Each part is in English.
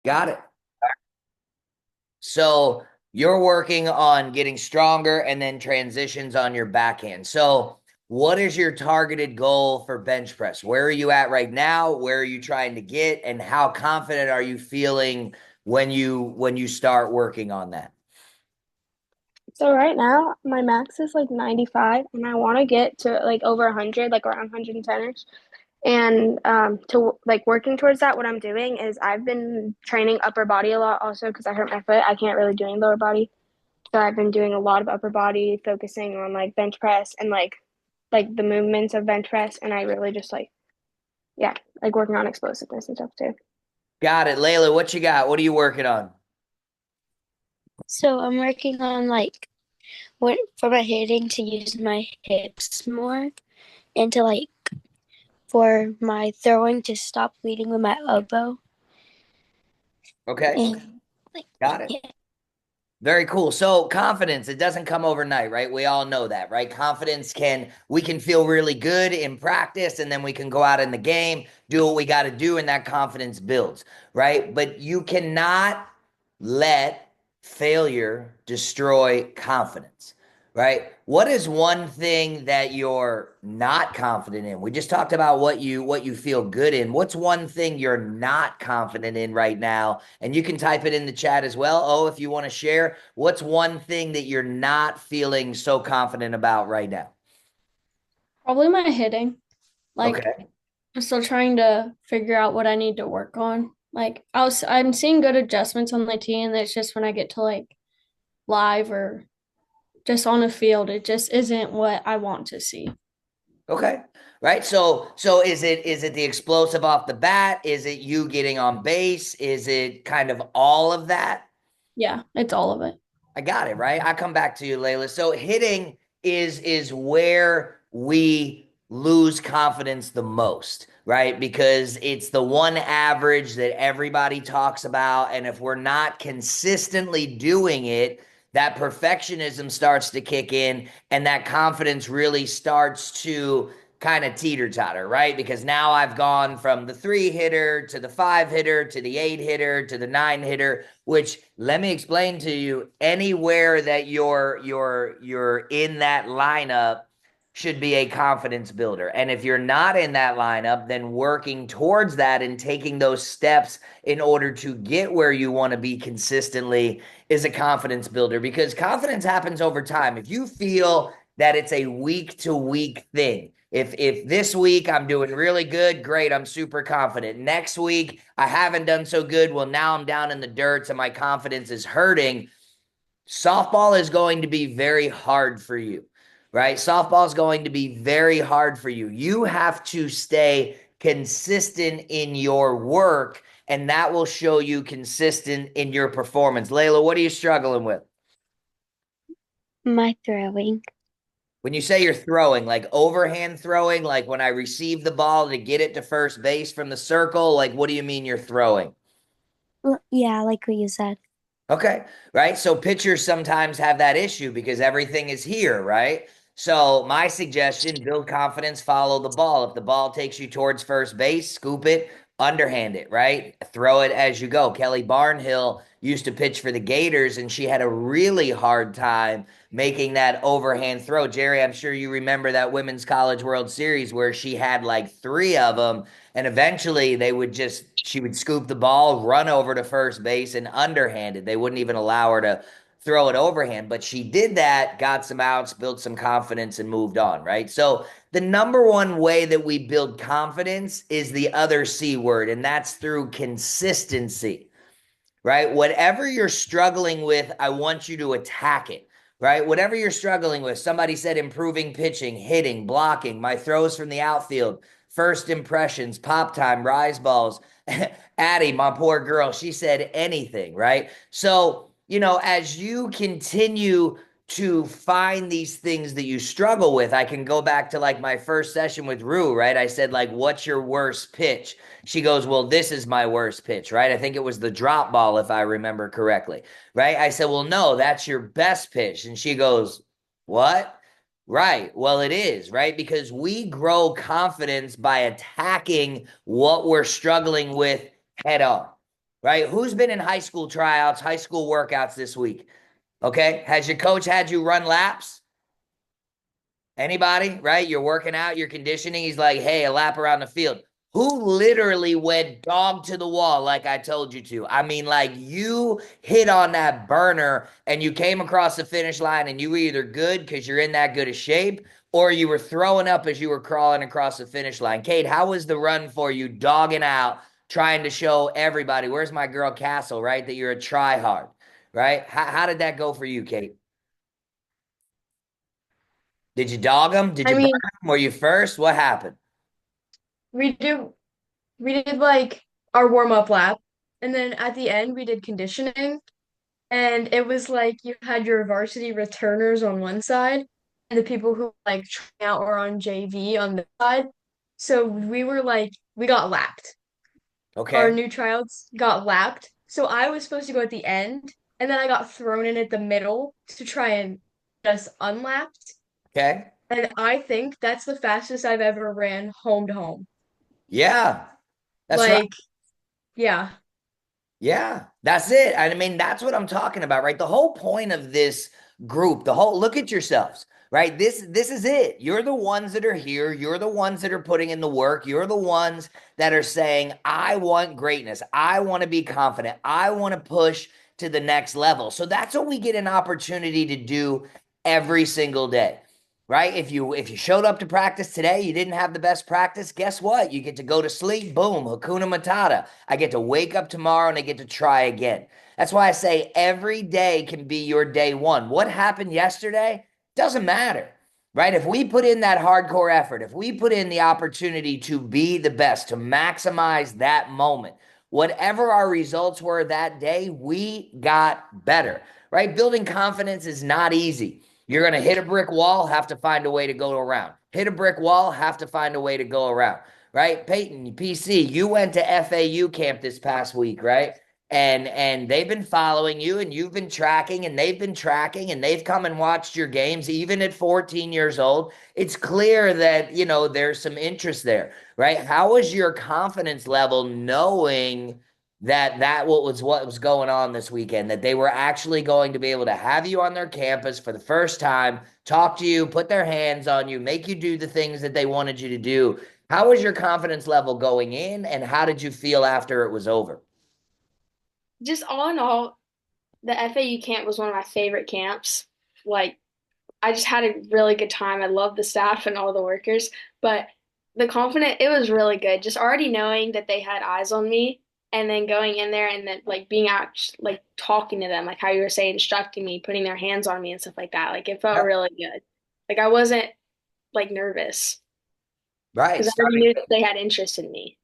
Got it. So you're working on getting stronger and then transitions on your backhand. So what is your targeted goal for bench press? Where are you at right now? Where are you trying to get? And how confident are you feeling when you start working on that? So right now, my max is like 95, and I want to get to like over 100, like around 110ish. And to like working towards that, what I'm doing is I've been training upper body a lot also because I hurt my foot. I can't really do any lower body. So I've been doing a lot of upper body, focusing on like bench press and like the movements of bench press. And I really just like, yeah, like working on explosiveness and stuff too. Got it. Layla, what you got? What are you working on? So I'm working on like what for my hitting to use my hips more and to like for my throwing to stop leading with my elbow Okay. and like Got it. yeah. Very cool. So confidence, it doesn't come overnight, right? We all know that, right? Confidence we can feel really good in practice and then we can go out in the game, do what we got to do, and that confidence builds, right? But you cannot let failure destroy confidence, right? What is one thing that you're not confident in? We just talked about what you feel good in. What's one thing you're not confident in right now? And you can type it in the chat as well. Oh, if you want to share, what's one thing that you're not feeling so confident about right now? Probably my hitting. Like Okay. I'm still trying to figure out what I need to work on. Like I'm seeing good adjustments on the tee, and it's just when I get to like live or just on the field, it just isn't what I want to see. Okay. Right. So is it the explosive off the bat? Is it you getting on base? Is it kind of all of that? Yeah, it's all of it. I got it, right? I come back to you, Layla. So hitting is where we lose confidence the most, right? Because it's the one average that everybody talks about. And if we're not consistently doing it, that perfectionism starts to kick in and that confidence really starts to kind of teeter totter, right? Because now I've gone from the three hitter to the five hitter to the eight hitter to the nine hitter, which let me explain to you, anywhere that you're in that lineup should be a confidence builder. And if you're not in that lineup, then working towards that and taking those steps in order to get where you want to be consistently is a confidence builder, because confidence happens over time. If you feel that it's a week to week thing, if this week I'm doing really good, great, I'm super confident. Next week I haven't done so good, well now I'm down in the dirt and my confidence is hurting. Softball is going to be very hard for you, right? Softball is going to be very hard for you. You have to stay consistent in your work, and that will show you consistent in your performance. Layla, what are you struggling with? My throwing. When you say you're throwing, like overhand throwing, like when I receive the ball to get it to first base from the circle, like what do you mean you're throwing? Yeah, like what you said. Okay, right. So pitchers sometimes have that issue because everything is here, right? So my suggestion, build confidence, follow the ball. If the ball takes you towards first base, scoop it, underhand it, right? Throw it as you go. Kelly Barnhill used to pitch for the Gators, and she had a really hard time making that overhand throw. Jerry, I'm sure you remember that Women's College World Series where she had like three of them, and eventually she would scoop the ball, run over to first base, and underhanded. They wouldn't even allow her to throw it overhand. But she did that, got some outs, built some confidence, and moved on, right? So the number one way that we build confidence is the other C word, and that's through consistency, right? Whatever you're struggling with, I want you to attack it, right? Whatever you're struggling with, somebody said improving pitching, hitting, blocking, my throws from the outfield, first impressions, pop time, rise balls. Addie, my poor girl, she said anything, right? So, as you continue to find these things that you struggle with, I can go back to like my first session with Rue, right? I said, like, what's your worst pitch? She goes, well, this is my worst pitch, right? I think it was the drop ball, if I remember correctly, right? I said, well, no, that's your best pitch. And she goes, what? Right. Well, it is, right? Because we grow confidence by attacking what we're struggling with head on. right? Who's been in high school tryouts, high school workouts this week? Okay. Has your coach had you run laps? Anybody, right? You're working out, you're conditioning. He's like, hey, a lap around the field. Who literally went dog to the wall like I told you to? I mean, like you hit on that burner and you came across the finish line and you were either good because you're in that good of shape or you were throwing up as you were crawling across the finish line. Kate, how was the run for you dogging out, trying to show everybody, where's my girl Castle, right? That you're a try hard, right? How did that go for you, Kate? Did you dog them? Did I you burn mean, them? Were you first? What happened? we do we did like our warm-up lap, and then at the end we did conditioning, and it was like you had your varsity returners on one side and the people who like trying out or on JV on the side. So we were like we got lapped. Our Okay. new tryouts got lapped. So I was supposed to go at the end, and then I got thrown in at the middle to try and get us unlapped. Okay. And I think that's the fastest I've ever ran home to home. Yeah. That's right. Like, yeah. Yeah, that's it. I mean, that's what I'm talking about, right? The whole point of this group, the whole look at yourselves, right? This is it. You're the ones that are here. You're the ones that are putting in the work. You're the ones that are saying, I want greatness. I want to be confident. I want to push to the next level. So that's what we get an opportunity to do every single day. Right? If you showed up to practice today, you didn't have the best practice, guess what? You get to go to sleep, boom, Hakuna Matata. I get to wake up tomorrow and I get to try again. That's why I say every day can be your day one. What happened yesterday doesn't matter, right? If we put in that hardcore effort, if we put in the opportunity to be the best, to maximize that moment, whatever our results were that day, we got better, right? Building confidence is not easy. You're going to hit a brick wall, have to find a way to go around. Hit a brick wall, have to find a way to go around, right? Peyton, PC, you went to FAU camp this past week, right? And they've been following you and you've been tracking and they've been tracking and they've come and watched your games even at 14 years old. It's clear that, there's some interest there, right? How was your confidence level knowing that what was going on this weekend, that they were actually going to be able to have you on their campus for the first time, talk to you, put their hands on you, make you do the things that they wanted you to do? How was your confidence level going in, and how did you feel after it was over? Just all in all, the FAU camp was one of my favorite camps. Like, I just had a really good time. I loved the staff and all the workers, but it was really good. Just already knowing that they had eyes on me and then going in there and then like being out, like talking to them, like how you were saying, instructing me, putting their hands on me and stuff like that. Like it felt Yep. really good. Like I wasn't like nervous Right. because I already knew that they had interest in me.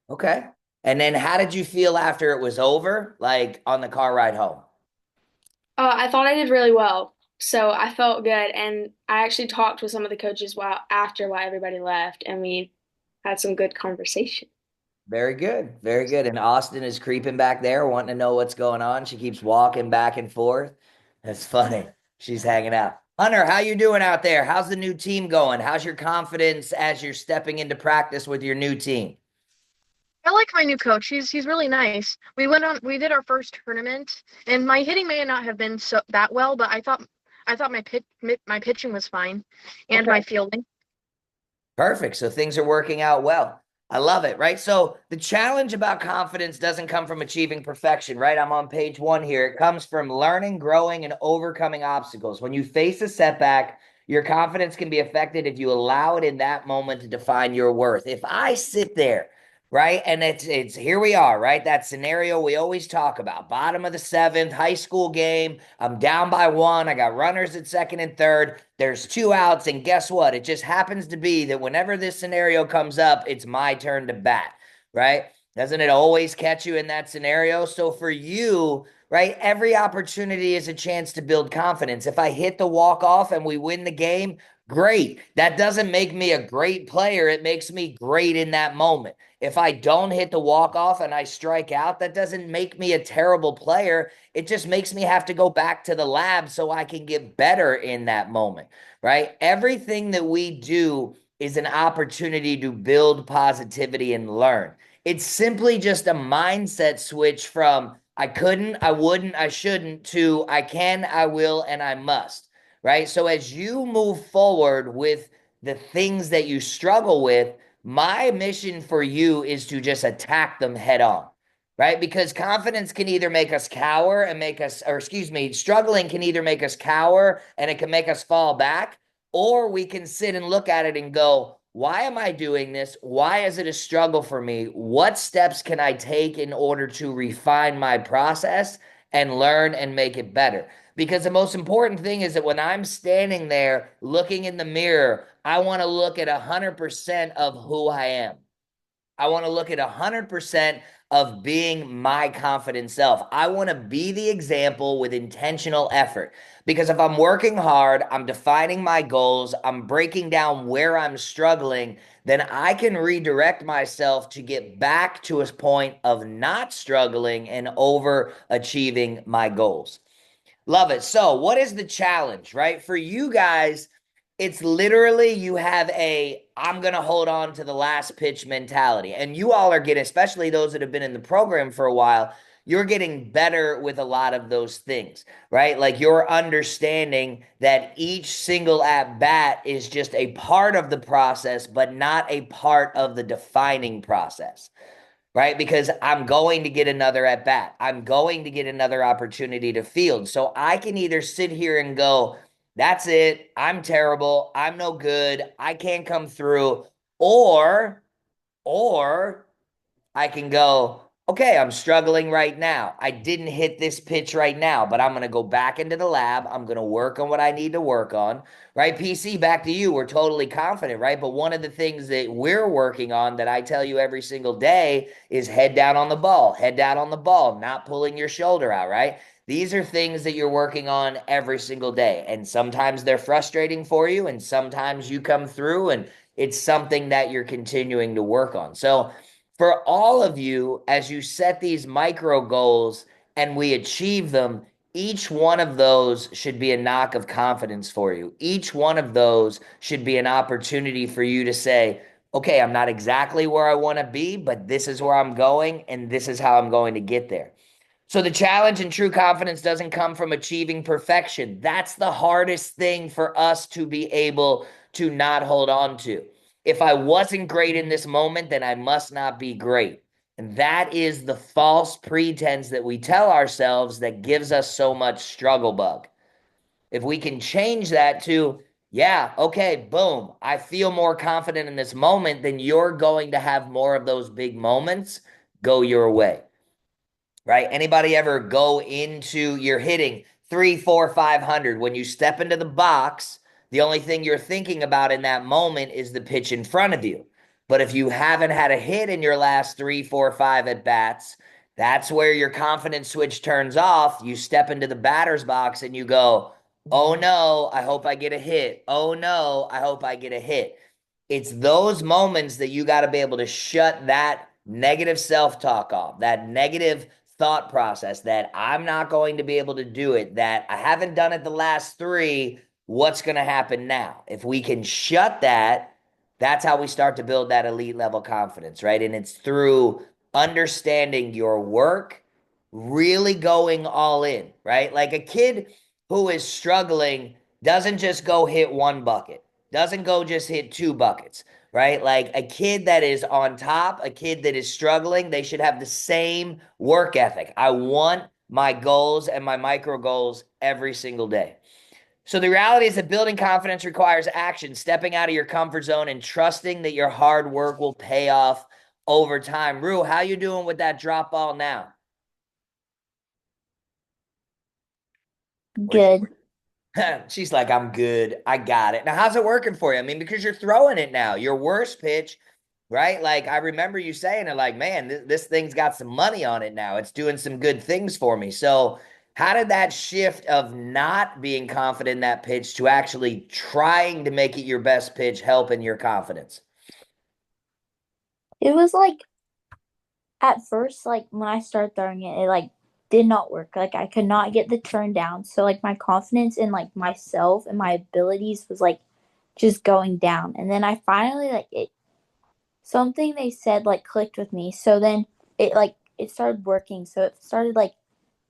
Okay. And then how did you feel after it was over, like on the car ride home? I thought I did really well. So I felt good. And I actually talked with some of the coaches while everybody left, and we had some good conversation. Very good. Very good. And Austin is creeping back there, wanting to know what's going on. She keeps walking back and forth. That's funny. She's hanging out. Hunter, how you doing out there? How's the new team going? How's your confidence as you're stepping into practice with your new team? I like my new coach. He's really nice. We did our first tournament, and my hitting may not have been so that well, but I thought my pitching was fine, and Okay. my fielding. Perfect. So things are working out well. I love it, right? So the challenge about confidence doesn't come from achieving perfection, right? I'm on page 1 here. It comes from learning, growing, and overcoming obstacles. When you face a setback, your confidence can be affected if you allow it in that moment to define your worth. If I sit there, right, and it's here we are, right? That scenario we always talk about. Bottom of the 7th, high school game. I'm down by 1. I got runners at second and third. There's 2 outs, and guess what? It just happens to be that whenever this scenario comes up, it's my turn to bat, right? Doesn't it always catch you in that scenario? So for you, right, every opportunity is a chance to build confidence. If I hit the walk-off and we win the game, great. That doesn't make me a great player. It makes me great in that moment. If I don't hit the walk-off and I strike out, that doesn't make me a terrible player. It just makes me have to go back to the lab so I can get better in that moment, right? Everything that we do is an opportunity to build positivity and learn. It's simply just a mindset switch from I couldn't, I wouldn't, I shouldn't to I can, I will, and I must, right? So as you move forward with the things that you struggle with, my mission for you is to just attack them head on, right? Because confidence can either make us cower and make us, or excuse me, struggling can either make us cower and it can make us fall back, or we can sit and look at it and go, why am I doing this? Why is it a struggle for me? What steps can I take in order to refine my process and learn and make it better? Because the most important thing is that when I'm standing there looking in the mirror, I want to look at 100% of who I am. I want to look at 100% of being my confident self. I want to be the example with intentional effort. Because if I'm working hard, I'm defining my goals, I'm breaking down where I'm struggling, then I can redirect myself to get back to a point of not struggling and overachieving my goals. Love it. So, what is the challenge, right? For you guys, it's literally you have a I'm going to hold on to the last pitch mentality. And you all are getting, especially those that have been in the program for a while, you're getting better with a lot of those things, right? Like you're understanding that each single at bat is just a part of the process, but not a part of the defining process, right? Because I'm going to get another at bat. I'm going to get another opportunity to field. So I can either sit here and go, that's it. I'm terrible. I'm no good. I can't come through. Or, or I can go, okay, I'm struggling right now. I didn't hit this pitch right now, but I'm going to go back into the lab. I'm going to work on what I need to work on, right? PC, back to you. We're totally confident, right? But one of the things that we're working on that I tell you every single day is head down on the ball, head down on the ball, not pulling your shoulder out, right? These are things that you're working on every single day. And sometimes they're frustrating for you, and sometimes you come through and it's something that you're continuing to work on. So, for all of you, as you set these micro goals and we achieve them, each one of those should be a knock of confidence for you. Each one of those should be an opportunity for you to say, okay, I'm not exactly where I want to be, but this is where I'm going, and this is how I'm going to get there. So the challenge and true confidence doesn't come from achieving perfection. That's the hardest thing for us to be able to not hold on to. If I wasn't great in this moment, then I must not be great. And that is the false pretense that we tell ourselves that gives us so much struggle bug. If we can change that to, yeah, okay, boom, I feel more confident in this moment, then you're going to have more of those big moments go your way, right? Anybody ever go into your hitting 3, 4, 500? When you step into the box, the only thing you're thinking about in that moment is the pitch in front of you. But if you haven't had a hit in your last 3, 4, 5 at bats, that's where your confidence switch turns off. You step into the batter's box and you go, oh no, I hope I get a hit. Oh no, I hope I get a hit. It's those moments that you got to be able to shut that negative self-talk off, that negative thought process that I'm not going to be able to do it, that I haven't done it the last 3. What's going to happen now? If we can shut that, that's how we start to build that elite level confidence, right? And it's through understanding your work, really going all in, right? Like a kid who is struggling doesn't just go hit one bucket, doesn't go just hit 2 buckets, right? Like a kid that is on top, a kid that is struggling, they should have the same work ethic. I want my goals and my micro goals every single day. So the reality is that building confidence requires action, stepping out of your comfort zone and trusting that your hard work will pay off over time. Rue, how you doing with that drop ball now? Good. She's like, I'm good. I got it. Now, how's it working for you? I mean, because you're throwing it now. Your worst pitch, right? Like, I remember you saying it, like, man, this thing's got some money on it now. It's doing some good things for me. So, how did that shift of not being confident in that pitch to actually trying to make it your best pitch help in your confidence? It was like at first, like when I started throwing it, it like did not work. Like I could not get the turn down. So like my confidence in like myself and my abilities was like just going down. And then I finally like it something they said like clicked with me. So then it started working. So it started like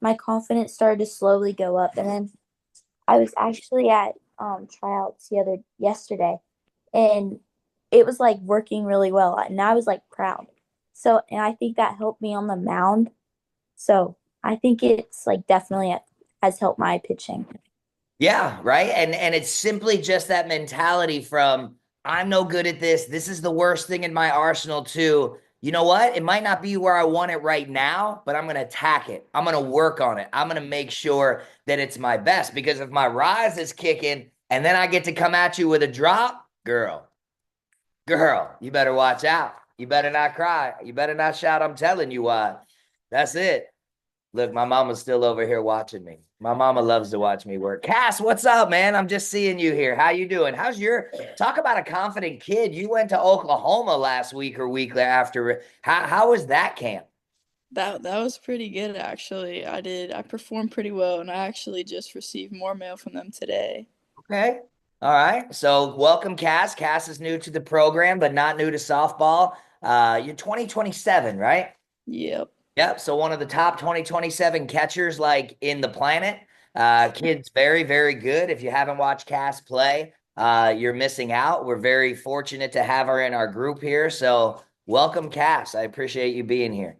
my confidence started to slowly go up. And then I was actually at tryouts yesterday, and it was like working really well. And I was like proud. So and I think that helped me on the mound. So I think it's like definitely has helped my pitching. Yeah, right. And it's simply just that mentality from I'm no good at this. This is the worst thing in my arsenal too. You know what? It might not be where I want it right now, but I'm going to attack it. I'm going to work on it. I'm going to make sure that it's my best because if my rise is kicking and then I get to come at you with a drop, girl, you better watch out. You better not cry. You better not shout. I'm telling you what. That's it. Look, my mama's still over here watching me. My mama loves to watch me work. Cass, what's up, man? I'm just seeing you here. How you doing? How's your talk about a confident kid? You went to Oklahoma last week or week after. How was that camp? That was pretty good actually. I performed pretty well and I actually just received more mail from them today. Okay. All right. So welcome, Cass. Cass is new to the program, but not new to softball. You're 2027, right? Yep. Yep. So one of the top 2027 catchers like in the planet. Kid's very, very good. If you haven't watched Cass play, you're missing out. We're very fortunate to have her in our group here. So welcome, Cass. I appreciate you being here.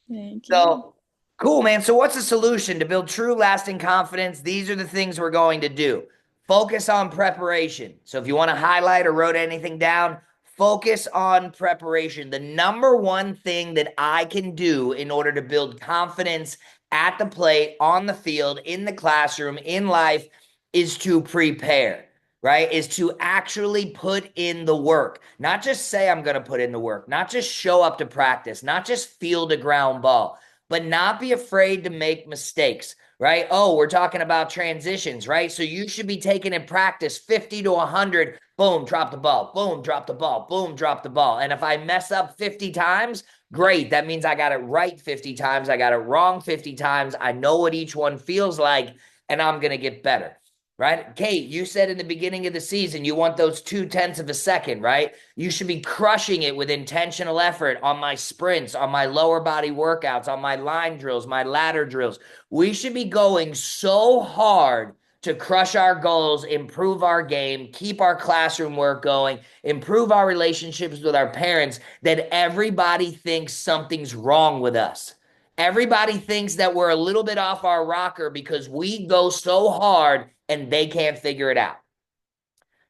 Thank you. So cool, man. So what's the solution to build true lasting confidence? These are the things we're going to do. Focus on preparation. So if you want to highlight or wrote anything down, focus on preparation. The number one thing that I can do in order to build confidence at the plate, on the field, in the classroom, in life is to prepare. Right? Is to actually put in the work, not just say I'm going to put in the work, not just show up to practice, not just field a ground ball, but not be afraid to make mistakes, right? Oh, we're talking about transitions, right? So you should be taking in practice 50 to 100, boom, drop the ball, boom, drop the ball, boom, drop the ball. And if I mess up 50 times, great. That means I got it right 50 times. I got it wrong 50 times. I know what each one feels like, and I'm going to get better. Right? Kate, you said in the beginning of the season, you want those 0.2 of a second, right? You should be crushing it with intentional effort on my sprints, on my lower body workouts, on my line drills, my ladder drills. We should be going so hard to crush our goals, improve our game, keep our classroom work going, improve our relationships with our parents, that everybody thinks something's wrong with us. Everybody thinks that we're a little bit off our rocker because we go so hard and they can't figure it out.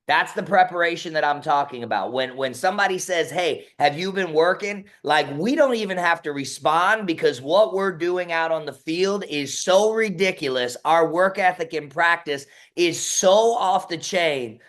That's the preparation that I'm talking about. When somebody says, "Hey, have you been working?" Like we don't even have to respond because what we're doing out on the field is so ridiculous. Our work ethic and practice is so off the chain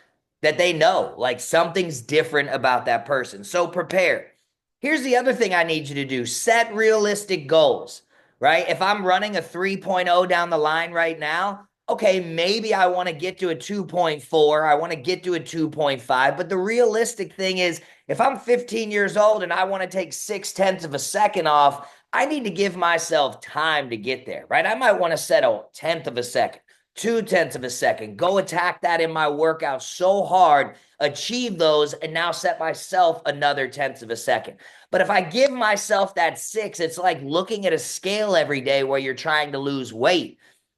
that they know like something's different about that person. So prepare. Here's the other thing I need you to do. Set realistic goals, right? If I'm running a 3.0 down the line right now, okay, maybe I want to get to a 2.4. I want to get to a 2.5. But the realistic thing is, if I'm 15 years old and I want to take 0.6 of a second off, I need to give myself time to get there, right? I might want to set a 1/10 of a second, 0.2 of a second, go attack that in my workout so hard, achieve those, and now set myself another 1/10 of a second. But if I give myself that 6, it's like looking at a scale every day where you're trying to lose weight.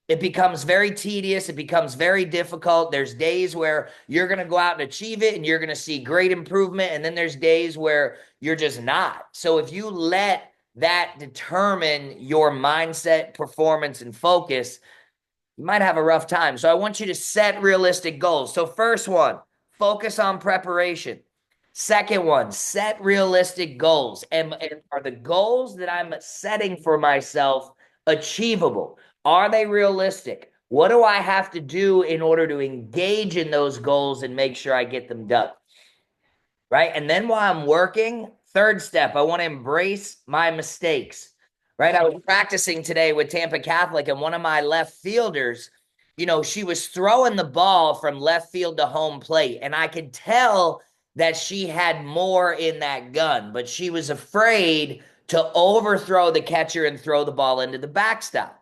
It becomes very tedious. It becomes very difficult. There's days where you're going to go out and achieve it and you're going to see great improvement. And then there's days where you're just not. So if you let that determine your mindset, performance, and focus, you might have a rough time. So I want you to set realistic goals. So first one, focus on preparation. Second one, set realistic goals. And are the goals that I'm setting for myself achievable? Are they realistic? What do I have to do in order to engage in those goals and make sure I get them done? Right? And then while I'm working, third step, I want to embrace my mistakes. Right? I was practicing today with Tampa Catholic, and one of my left fielders, she was throwing the ball from left field to home plate, and I could tell that she had more in that gun, but she was afraid to overthrow the catcher and throw the ball into the backstop.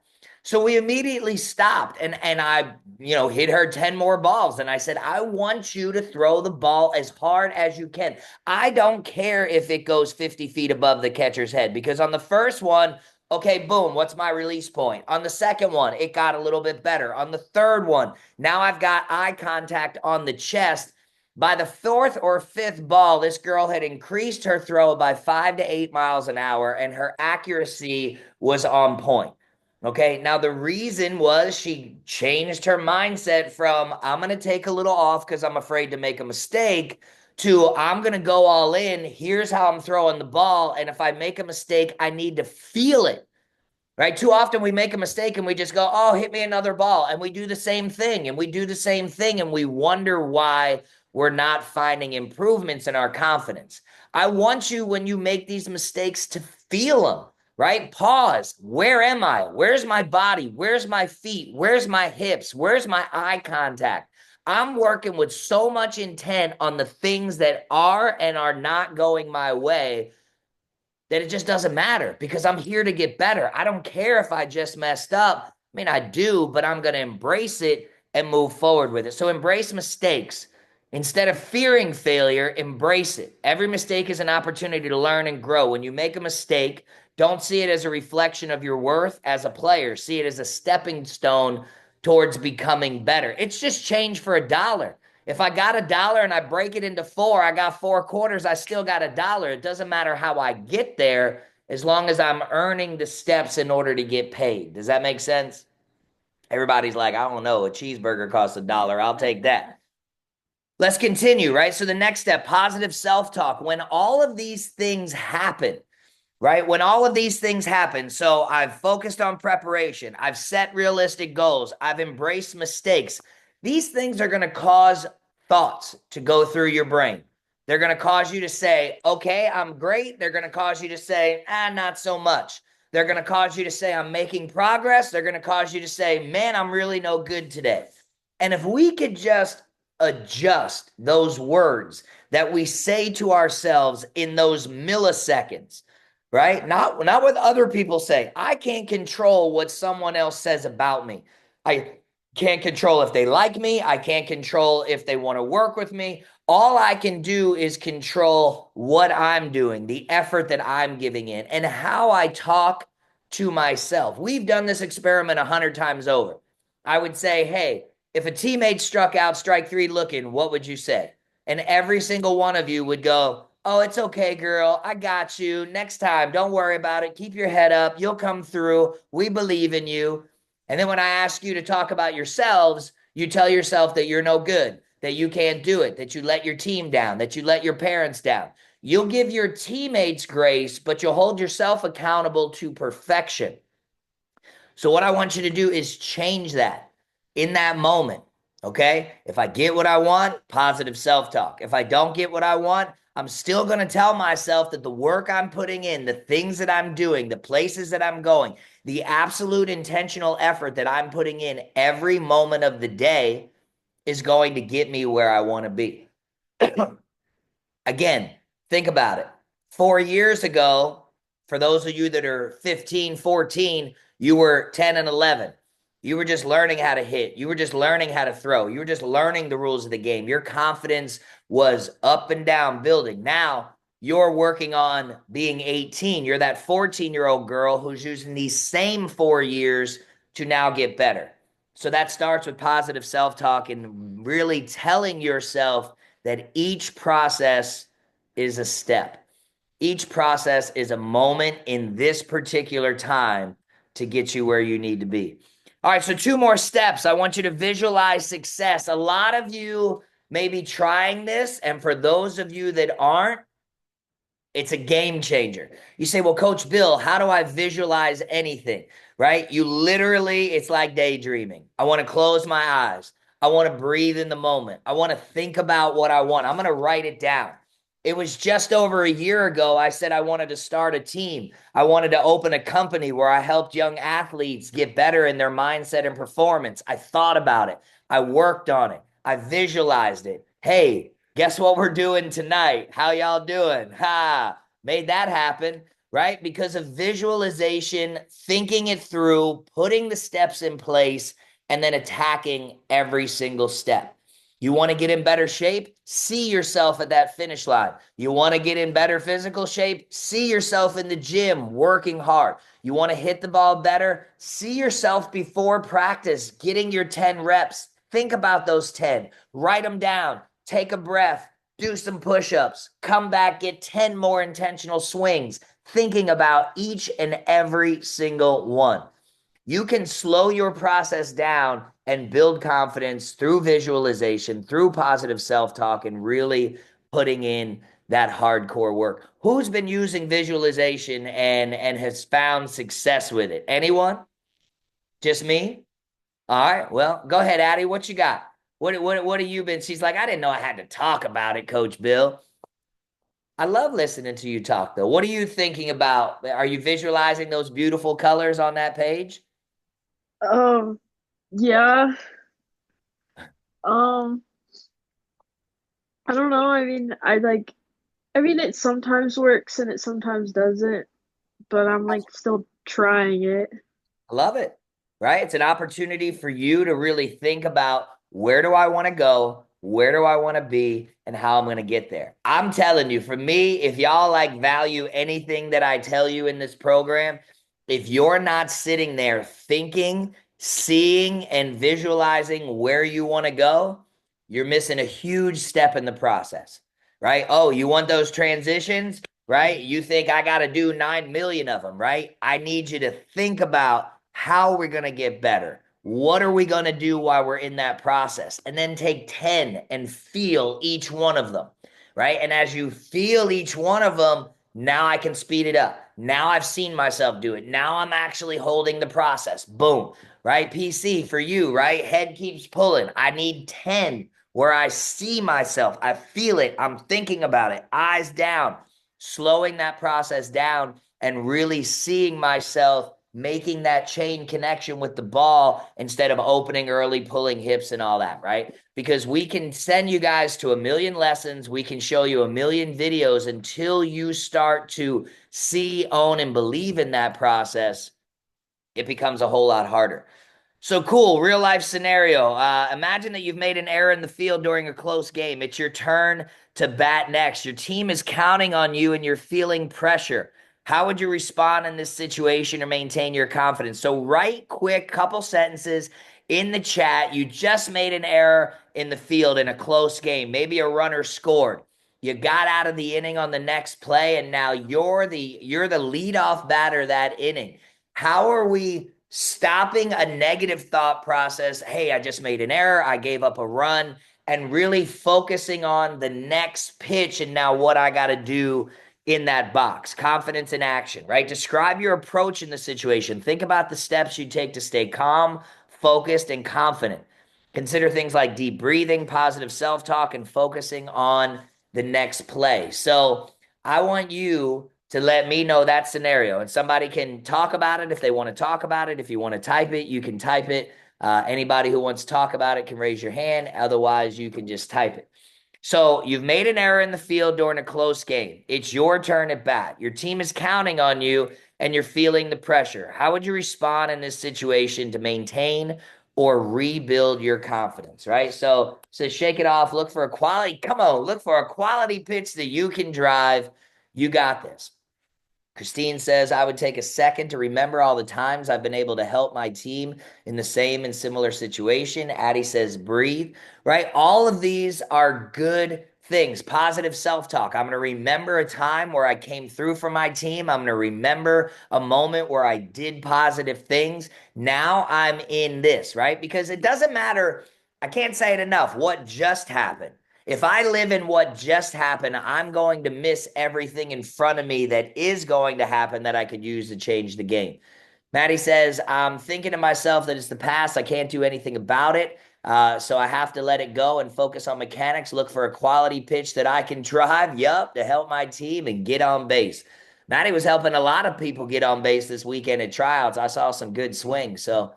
So we immediately stopped and I, hit her 10 more balls. And I said, I want you to throw the ball as hard as you can. I don't care if it goes 50 feet above the catcher's head, because on the first one, okay, boom, what's my release point? On the second one, it got a little bit better. On the third one, now I've got eye contact on the chest. By the fourth or fifth ball, this girl had increased her throw by 5 to 8 miles an hour, and her accuracy was on point. Okay, now the reason was she changed her mindset from I'm going to take a little off because I'm afraid to make a mistake to I'm going to go all in. Here's how I'm throwing the ball. And if I make a mistake, I need to feel it. Right? Too often we make a mistake and we just go, oh, hit me another ball. And we do the same thing and we do the same thing. And we wonder why we're not finding improvements in our confidence. I want you, when you make these mistakes, to feel them, right? Pause. Where am I? Where's my body? Where's my feet? Where's my hips? Where's my eye contact? I'm working with so much intent on the things that are and are not going my way that it just doesn't matter, because I'm here to get better. I don't care if I just messed up. I mean, I do, but I'm going to embrace it and move forward with it. So embrace mistakes. Instead of fearing failure, embrace it. Every mistake is an opportunity to learn and grow. When you make a mistake, don't see it as a reflection of your worth as a player. See it as a stepping stone towards becoming better. It's just change for $1. If I got $1 and I break it into 4, I got 4 quarters, I still got $1. It doesn't matter how I get there, as long as I'm earning the steps in order to get paid. Does that make sense? Everybody's like, I don't know, a cheeseburger costs $1. I'll take that. Let's continue, right? So the next step, positive self-talk. When all of these things happen, right? When all of these things happen, so I've focused on preparation, I've set realistic goals, I've embraced mistakes. These things are going to cause thoughts to go through your brain. They're going to cause you to say, okay, I'm great. They're going to cause you to say, not so much. They're going to cause you to say, I'm making progress. They're going to cause you to say, man, I'm really no good today. And if we could just adjust those words that we say to ourselves in those milliseconds, right? Not what other people say. I can't control what someone else says about me. I can't control if they like me. I can't control if they want to work with me. All I can do is control what I'm doing, the effort that I'm giving in, and how I talk to myself. We've done this experiment 100 times over. I would say, hey, if a teammate struck out strike 3 looking, what would you say? And every single one of you would go, oh, it's okay, girl. I got you. Next time, don't worry about it. Keep your head up. You'll come through. We believe in you. And then when I ask you to talk about yourselves, you tell yourself that you're no good, that you can't do it, that you let your team down, that you let your parents down. You'll give your teammates grace, but you'll hold yourself accountable to perfection. So what I want you to do is change that in that moment, okay? If I get what I want, positive self-talk. If I don't get what I want, I'm still going to tell myself that the work I'm putting in, the things that I'm doing, the places that I'm going, the absolute intentional effort that I'm putting in every moment of the day is going to get me where I want to be. Again, think about it. 4 years ago, for those of you that are 15, 14, you were 10 and 11. You were just learning how to hit. You were just learning how to throw. You were just learning the rules of the game. Your confidence was up and down building. Now you're working on being 18. You're that 14-year-old girl who's using these same 4 years to now get better. So that starts with positive self-talk and really telling yourself that each process is a step. Each process is a moment in this particular time to get you where you need to be. All right, so 2 more steps. I want you to visualize success. A lot of you may be trying this, and for those of you that aren't, it's a game changer. You say, well, Coach Bill, how do I visualize anything, right? You literally, it's like daydreaming. I want to close my eyes. I want to breathe in the moment. I want to think about what I want. I'm going to write it down. It was just over a year ago, I said I wanted to start a team. I wanted to open a company where I helped young athletes get better in their mindset and performance. I thought about it. I worked on it. I visualized it. Hey, guess what we're doing tonight? How y'all doing? Ha, made that happen. right? Because of visualization, thinking it through, putting the steps in place, and then attacking every single step. You want to get in better shape? See yourself at that finish line. You want to get in better physical shape? See yourself in the gym working hard. You want to hit the ball better? See yourself before practice getting your 10 reps. Think about those 10. Write them down. Take a breath. Do some push-ups. Come back, get 10 more intentional swings, thinking about each and every single one. You can slow your process down and build confidence through visualization, through positive self-talk, and really putting in that hardcore work. Who's been using visualization and has found success with it? Anyone? Just me? All right. Well, go ahead, Addie. What you got? What have you been? She's like, I didn't know I had to talk about it, Coach Bill. I love listening to you talk, though. What are you thinking about? Are you visualizing those beautiful colors on that page? Yeah. Um, I don't know. I mean, it sometimes works and it sometimes doesn't, but I'm like still trying it. I love it, right? It's an opportunity for you to really think about where do I want to go? Where do I want to be? And how I'm going to get there. I'm telling you, for me, if y'all like value anything that I tell you in this program, if you're not sitting there thinking, seeing, and visualizing where you want to go, you're missing a huge step in the process, right? Oh, you want those transitions? Right? You think I got to do 9 million of them, right? I need you to think about how we're going to get better. What are we going to do while we're in that process? And then take 10 and feel each one of them, right? And as you feel each one of them, now I can speed it up. Now I've seen myself do it. Now I'm actually holding the process. Boom, right? PC for you, right? Head keeps pulling. I need 10 where I see myself. I feel it. I'm thinking about it. Eyes down, slowing that process down and really seeing myself making that chain connection with the ball instead of opening early, pulling hips and all that, right? Because we can send you guys to a million lessons. We can show you a million videos until you start to see, own, and believe in that process. It becomes a whole lot harder. So cool, real life scenario. Imagine that you've made an error in the field during a close game. It's your turn to bat next. Your team is counting on you and you're feeling pressure. How would you respond in this situation or maintain your confidence? So write quick couple sentences in the chat. You just made an error in the field in a close game. Maybe a runner scored. You got out of the inning on the next play, and now you're the leadoff batter that inning. How are we stopping a negative thought process? Hey, I just made an error. I gave up a run, and really focusing on the next pitch and now what I got to do in that box. Confidence in action, right? Describe your approach in the situation. Think about the steps you take to stay calm, focused, and confident. Consider things like deep breathing, positive self-talk, and focusing on the next play. So I want you to let me know that scenario, and somebody can talk about it if they want to talk about it. If you want to type it, you can type it. Anybody who wants to talk about it can raise your hand. Otherwise, you can just type it. So you've made an error in the field during a close game. It's your turn at bat. Your team is counting on you and you're feeling the pressure. How would you respond in this situation to maintain or rebuild your confidence, right? So shake it off. Look for a quality. Come on, look for a quality pitch that you can drive. You got this. Christine says, I would take a second to remember all the times I've been able to help my team in the same and similar situation. Addie says, breathe, right? All of these are good things. Positive self-talk. I'm going to remember a time where I came through for my team. I'm going to remember a moment where I did positive things. Now I'm in this, right? Because it doesn't matter. I can't say it enough. What just happened? If I live in what just happened, I'm going to miss everything in front of me that is going to happen that I could use to change the game. Maddie says, I'm thinking to myself that it's the past. I can't do anything about it. So I have to let it go and focus on mechanics, look for a quality pitch that I can drive, to help my team and get on base. Maddie was helping a lot of people get on base this weekend at tryouts. I saw some good swings. So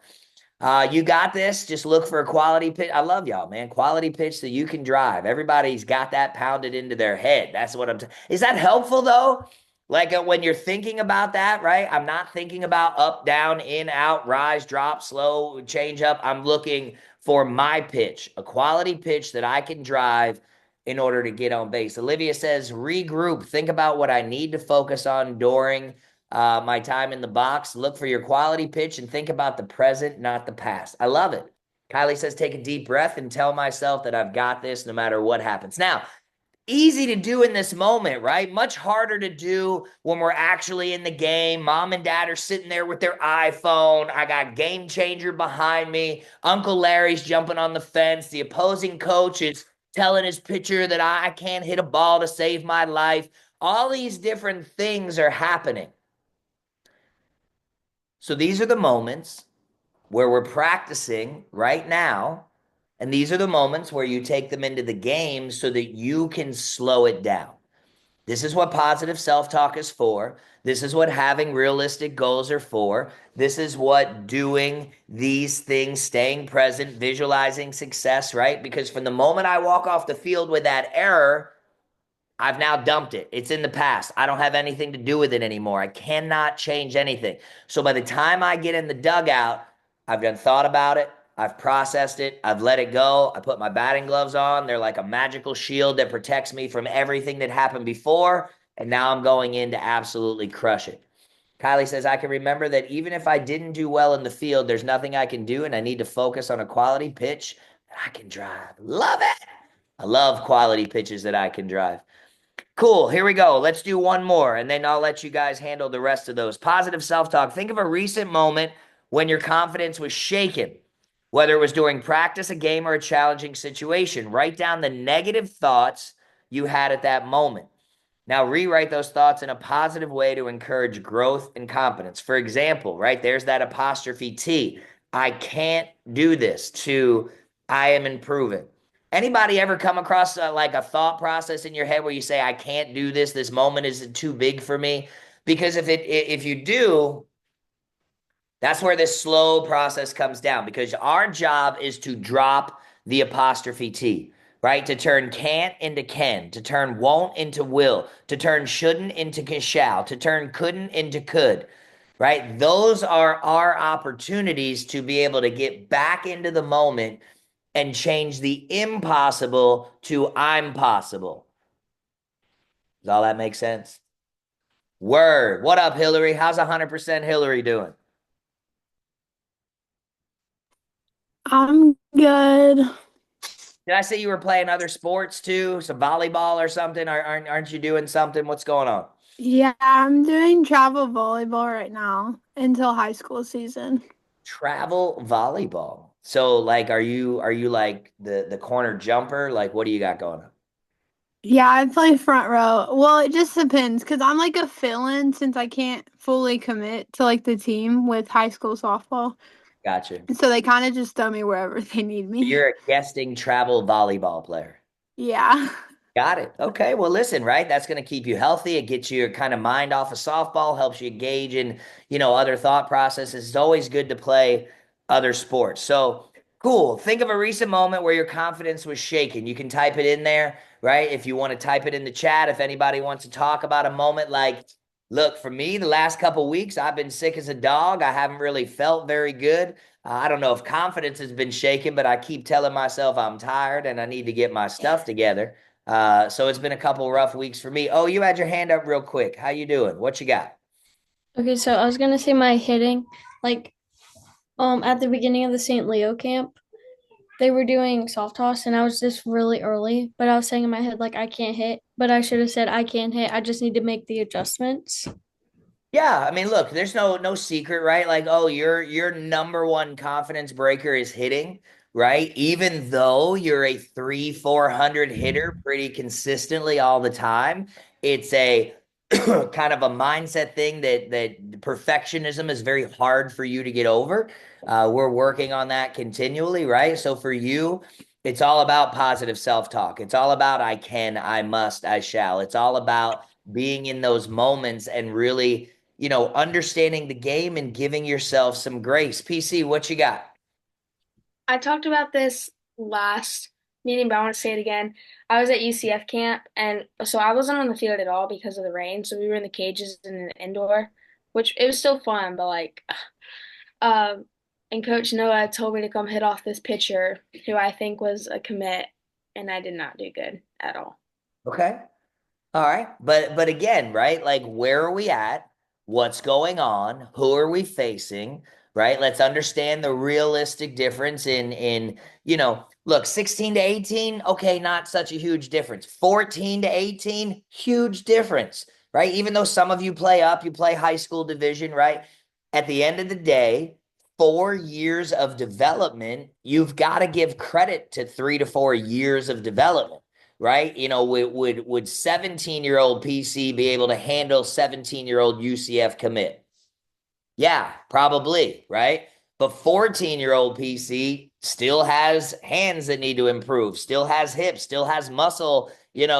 you got this. Just look for a quality pitch. I love y'all, man. Quality pitch that you can drive. Everybody's got that pounded into their head. That's what is that helpful though? Like when you're thinking about that, right? I'm not thinking about up, down, in, out, rise, drop, slow, change up. I'm looking for my pitch, a quality pitch that I can drive in order to get on base. Olivia says, regroup. Think about what I need to focus on during my time in the box. Look for your quality pitch and think about the present, not the past. I love it. Kylie says, take a deep breath and tell myself that I've got this no matter what happens. Now, easy to do in this moment, right? Much harder to do when we're actually in the game. Mom and dad are sitting there with their iPhone. I got Game Changer behind me. Uncle Larry's jumping on the fence. The opposing coach is telling his pitcher that I can't hit a ball to save my life. All these different things are happening. So these are the moments where we're practicing right now. And these are the moments where you take them into the game so that you can slow it down. This is what positive self-talk is for. This is what having realistic goals are for. This is what doing these things, staying present, visualizing success, right? Because from the moment I walk off the field with that error, I've now dumped it. It's in the past. I don't have anything to do with it anymore. I cannot change anything. So by the time I get in the dugout, I've done thought about it. I've processed it. I've let it go. I put my batting gloves on. They're like a magical shield that protects me from everything that happened before. And now I'm going in to absolutely crush it. Kylie says, I can remember that even if I didn't do well in the field, there's nothing I can do, and I need to focus on a quality pitch that I can drive. Love it. I love quality pitches that I can drive. Cool. Here we go. Let's do one more, and then I'll let you guys handle the rest of those. Positive self-talk. Think of a recent moment when your confidence was shaken, whether it was during practice, a game, or a challenging situation. Write down the negative thoughts you had at that moment. Now rewrite those thoughts in a positive way to encourage growth and confidence. For example, right, there's that apostrophe T. I can't do this to I am improving. Anybody ever come across like a thought process in your head where you say, I can't do this. This moment is too big for me? Because if you do, that's where this slow process comes down, because our job is to drop the apostrophe T, right? To turn can't into can, to turn won't into will, to turn shouldn't into shall, to turn couldn't into could, right? Those are our opportunities to be able to get back into the moment and change the impossible to I'm possible. Does all that make sense? Word. What up, Hillary? How's 100% Hillary doing? I'm good. Did I say you were playing other sports too? Some volleyball or something? Aren't you doing something? What's going on? Yeah, I'm doing travel volleyball right now until high school season. Travel volleyball. So like are you like the corner jumper? Like what do you got going on? Yeah, I play front row. Well, it just depends because I'm like a fill-in since I can't fully commit to like the team with high school softball. Gotcha. So they kind of just throw me wherever they need me. You're a guesting travel volleyball player. Yeah. Got it. Okay. Well, listen, right? That's going to keep you healthy. It gets your kind of mind off of softball, helps you engage in, other thought processes. It's always good to play other sports. So cool. Think of a recent moment where your confidence was shaken. You can type it in there, right? If you want to type it in the chat, if anybody wants to talk about a moment like, look, for me, the last couple of weeks, I've been sick as a dog. I haven't really felt very good. I don't know if confidence has been shaken, but I keep telling myself I'm tired and I need to get my stuff together. So it's been a couple rough weeks for me. Oh, you had your hand up real quick. How you doing? What you got? Okay, so I was gonna say my hitting, like at the beginning of the St. Leo camp, they were doing soft toss and I was just really early, but I was saying in my head like I can't hit, but I should have said I can hit. I just need to make the adjustments. Yeah, I mean, look, there's no secret, right? Like, oh, your number one confidence breaker is hitting, right? Even though you're a 300-400 hitter pretty consistently all the time, it's a kind of a mindset thing that perfectionism is very hard for you to get over. We're working on that continually, right? So for you, it's all about positive self-talk. It's all about I can, I must, I shall. It's all about being in those moments and really understanding the game and giving yourself some grace. PC, what you got? I talked about this last meeting, but I want to say it again. I was at UCF camp, and so I wasn't on the field at all because of the rain. So we were in the cages in an indoor, which it was still fun, but like, um, and Coach Noah told me to come hit off this pitcher who I think was a commit, and I did not do good at all. Okay. All right. But again, right? Like where are we at? What's going on? Who are we facing? Right? Let's understand the realistic difference in look, 16 to 18, okay, not such a huge difference. 14 to 18, huge difference, right? Even though some of you play up, you play high school division, right? At the end of the day, 4 years of development, you've got to give credit to 3 to 4 years of development, right? Would 17-year-old PC be able to handle 17-year-old UCF commit? Yeah, probably, right? But 14-year-old PC still has hands that need to improve, still has hips, still has muscle,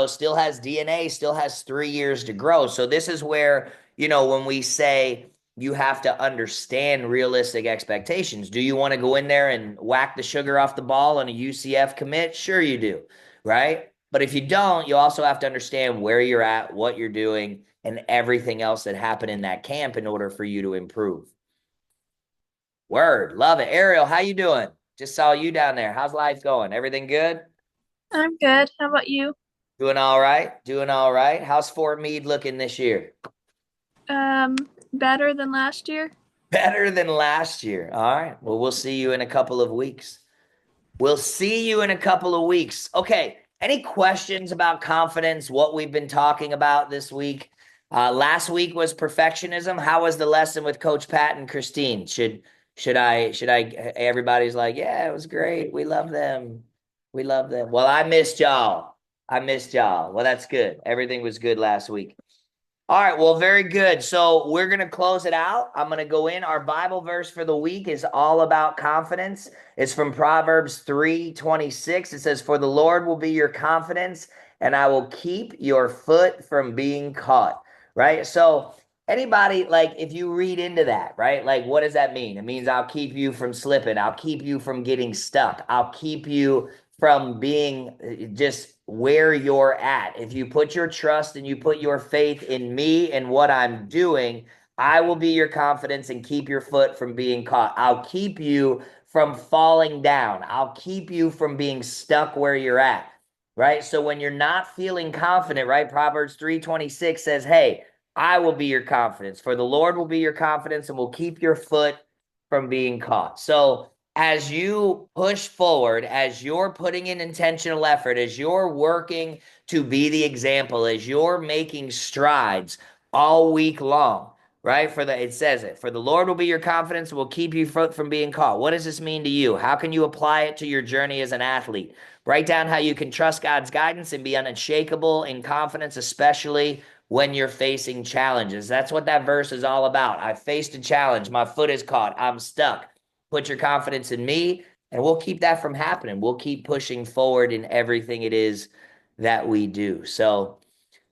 still has DNA, still has 3 years to grow. So this is where, when we say you have to understand realistic expectations. Do you want to go in there and whack the sugar off the ball on a UCF commit? Sure you do, right? But if you don't, you also have to understand where you're at, what you're doing, and everything else that happened in that camp in order for you to improve. Word. Love it. Ariel, how you doing? Just saw you down there. How's life going? Everything good? I'm good. How about you? Doing all right. Doing all right. How's Fort Meade looking this year? Better than last year. Better than last year. All right. Well, we'll see you in a couple of weeks. We'll see you in a couple of weeks. Okay. Any questions about confidence, what we've been talking about this week? Last week was perfectionism. How was the lesson with Coach Pat and Christine? Everybody's like, yeah, it was great. We love them. We love them. Well, I missed y'all. Well, that's good. Everything was good last week. All right, well, very good. So we're going to close it out. I'm going to go in. Our Bible verse for the week is all about confidence. It's from Proverbs 3:26. It says, "For the Lord will be your confidence, and I will keep your foot from being caught." Right? So anybody, like, if you read into that, right? Like, what does that mean? It means I'll keep you from slipping. I'll keep you from getting stuck. I'll keep you from being just where you're at. If you put your trust and you put your faith in me and what I'm doing, I will be your confidence and keep your foot from being caught. I'll keep you from falling down. I'll keep you from being stuck where you're at, right? So when you're not feeling confident, right? Proverbs 3:26 says, hey, I will be your confidence, for the Lord will be your confidence and will keep your foot from being caught. So as you push forward, as you're putting in intentional effort, as you're working to be the example, as you're making strides all week long, right? It says it, for the Lord will be your confidence and will keep you from being caught. What does this mean to you? How can you apply it to your journey as an athlete? Write down how you can trust God's guidance and be unshakable in confidence, especially when you're facing challenges. That's what that verse is all about. I faced a challenge. My foot is caught. I'm stuck. Put your confidence in me, and we'll keep that from happening. We'll keep pushing forward in everything it is that we do. So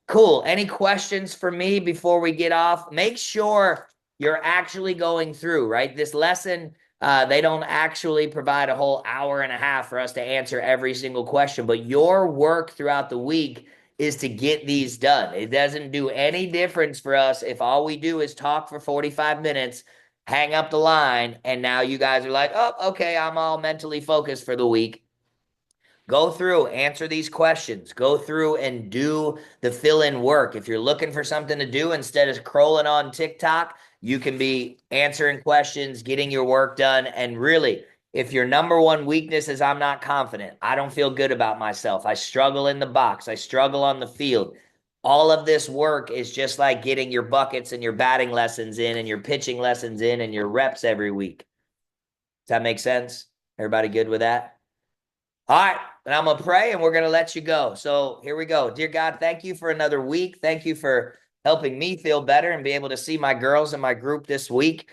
cool. Any questions for me before we get off? Make sure you're actually going through, right? This lesson, they don't actually provide a whole hour and a half for us to answer every single question, but your work throughout the week is to get these done. It doesn't do any difference for us if all we do is talk for 45 minutes, hang up the line, and now you guys are like, oh, okay, I'm all mentally focused for the week. Go through, answer these questions, go through and do the fill-in work. If you're looking for something to do instead of scrolling on TikTok, you can be answering questions, getting your work done. And really, if your number one weakness is I'm not confident, I don't feel good about myself, I struggle in the box, I struggle on the field, all of this work is just like getting your buckets and your batting lessons in and your pitching lessons in and your reps every week. Does that make sense? Everybody good with that? All right, and I'm going to pray and we're going to let you go. So here we go. Dear God, thank you for another week. Thank you for helping me feel better and be able to see my girls in my group this week.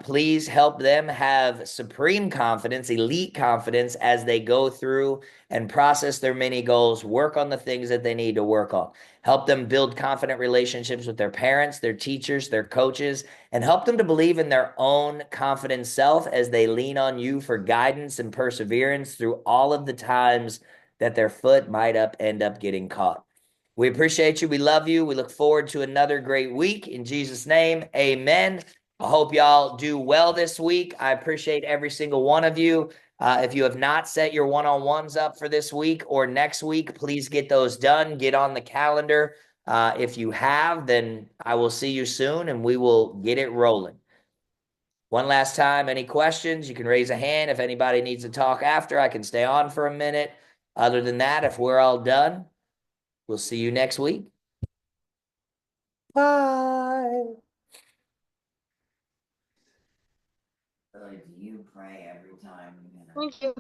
Please help them have supreme confidence, elite confidence as they go through and process their mini goals, work on the things that they need to work on. Help them build confident relationships with their parents, their teachers, their coaches, and help them to believe in their own confident self as they lean on you for guidance and perseverance through all of the times that their foot might end up getting caught. We appreciate you. We love you. We look forward to another great week. In Jesus' name, amen. I hope y'all do well this week. I appreciate every single one of you. If you have not set your one-on-ones up for this week or next week, please get those done. Get on the calendar. If you have, then I will see you soon and we will get it rolling. One last time, any questions? You can raise a hand. If anybody needs to talk after, I can stay on for a minute. Other than that, if we're all done, we'll see you next week. Bye. Do you pray every time? Thank you.